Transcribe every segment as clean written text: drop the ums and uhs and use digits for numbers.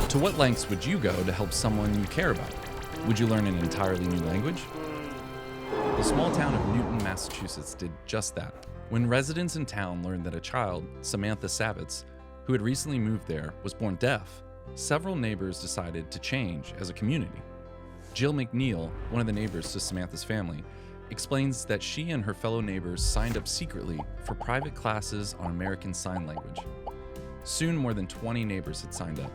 To what lengths would you go to help someone you care about? Would you learn an entirely new language? The small town of Newton, Massachusetts did just that. When residents in town learned that a child, Samantha Savitz, who had recently moved there, was born deaf, several neighbors decided to change as a community. Jill McNeil, one of the neighbors to Samantha's family, explains that she and her fellow neighbors signed up secretly for private classes on American Sign Language. Soon more than 20 neighbors had signed up.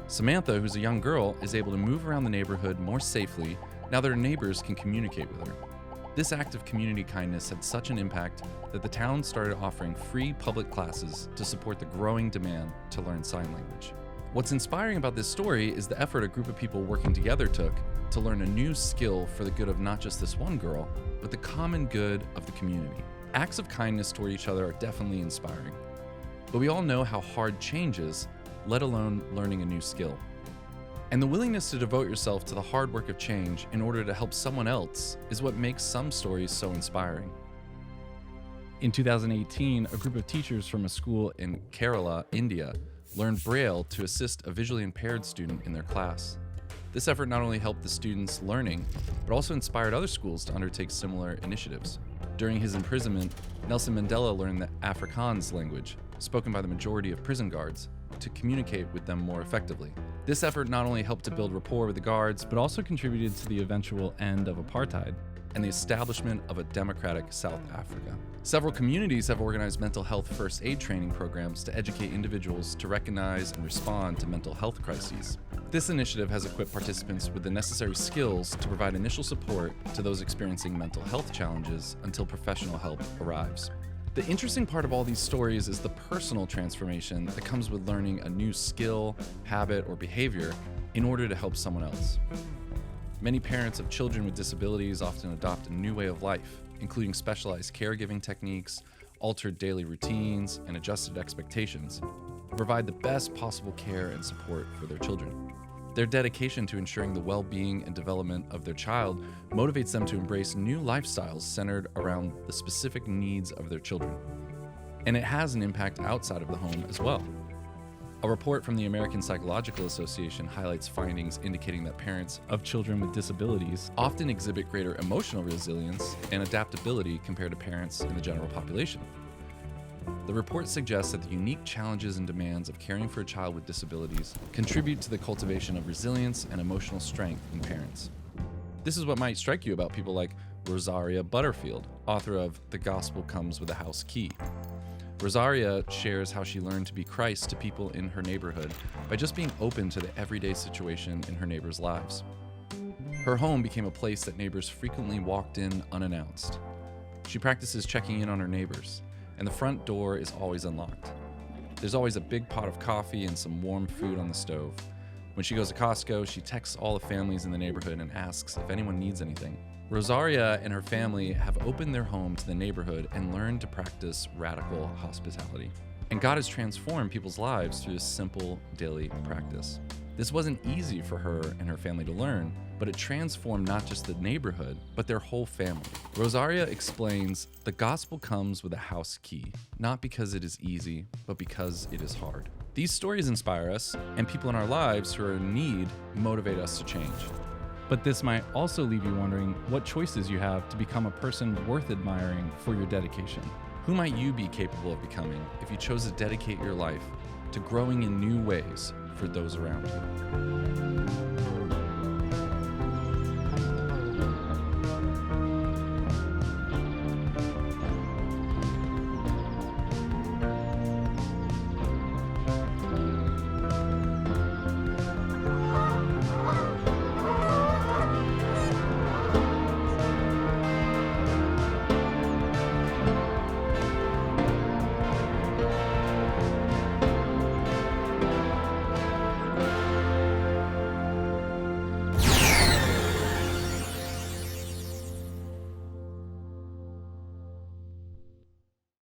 Samantha, who's a young girl, is able to move around the neighborhood more safely now that her neighbors can communicate with her. This act of community kindness had such an impact that the town started offering free public classes to support the growing demand to learn sign language. What's inspiring about this story is the effort a group of people working together took to learn a new skill for the good of not just this one girl, but the common good of the community. Acts of kindness toward each other are definitely inspiring, but we all know how hard change is, let alone learning a new skill. And the willingness to devote yourself to the hard work of change in order to help someone else is what makes some stories so inspiring. In 2018, a group of teachers from a school in Kerala, India, learned Braille to assist a visually impaired student in their class. This effort not only helped the students' learning, but also inspired other schools to undertake similar initiatives. During his imprisonment, Nelson Mandela learned the Afrikaans language, spoken by the majority of prison guards, to communicate with them more effectively. This effort not only helped to build rapport with the guards, but also contributed to the eventual end of apartheid and the establishment of a democratic South Africa. Several communities have organized mental health first aid training programs to educate individuals to recognize and respond to mental health crises. This initiative has equipped participants with the necessary skills to provide initial support to those experiencing mental health challenges until professional help arrives. The interesting part of all these stories is the personal transformation that comes with learning a new skill, habit, or behavior in order to help someone else. Many parents of children with disabilities often adopt a new way of life, including specialized caregiving techniques, altered daily routines, and adjusted expectations, to provide the best possible care and support for their children. Their dedication to ensuring the well-being and development of their child motivates them to embrace new lifestyles centered around the specific needs of their children. And it has an impact outside of the home as well. A report from the American Psychological Association highlights findings indicating that parents of children with disabilities often exhibit greater emotional resilience and adaptability compared to parents in the general population. The report suggests that the unique challenges and demands of caring for a child with disabilities contribute to the cultivation of resilience and emotional strength in parents. This is what might strike you about people like Rosaria Butterfield, author of The Gospel Comes with a House Key. Rosaria shares how she learned to be Christ to people in her neighborhood by just being open to the everyday situation in her neighbors' lives. Her home became a place that neighbors frequently walked in unannounced. She practices checking in on her neighbors, and the front door is always unlocked. There's always a big pot of coffee and some warm food on the stove. When she goes to Costco, she texts all the families in the neighborhood and asks if anyone needs anything. Rosaria and her family have opened their home to the neighborhood and learned to practice radical hospitality. And God has transformed people's lives through this simple daily practice. This wasn't easy for her and her family to learn, but it transformed not just the neighborhood, but their whole family. Rosaria explains, the gospel comes with a house key, not because it is easy, but because it is hard. These stories inspire us, and people in our lives who are in need motivate us to change. But this might also leave you wondering what choices you have to become a person worth admiring for your dedication. Who might you be capable of becoming if you chose to dedicate your life to growing in new ways for those around you?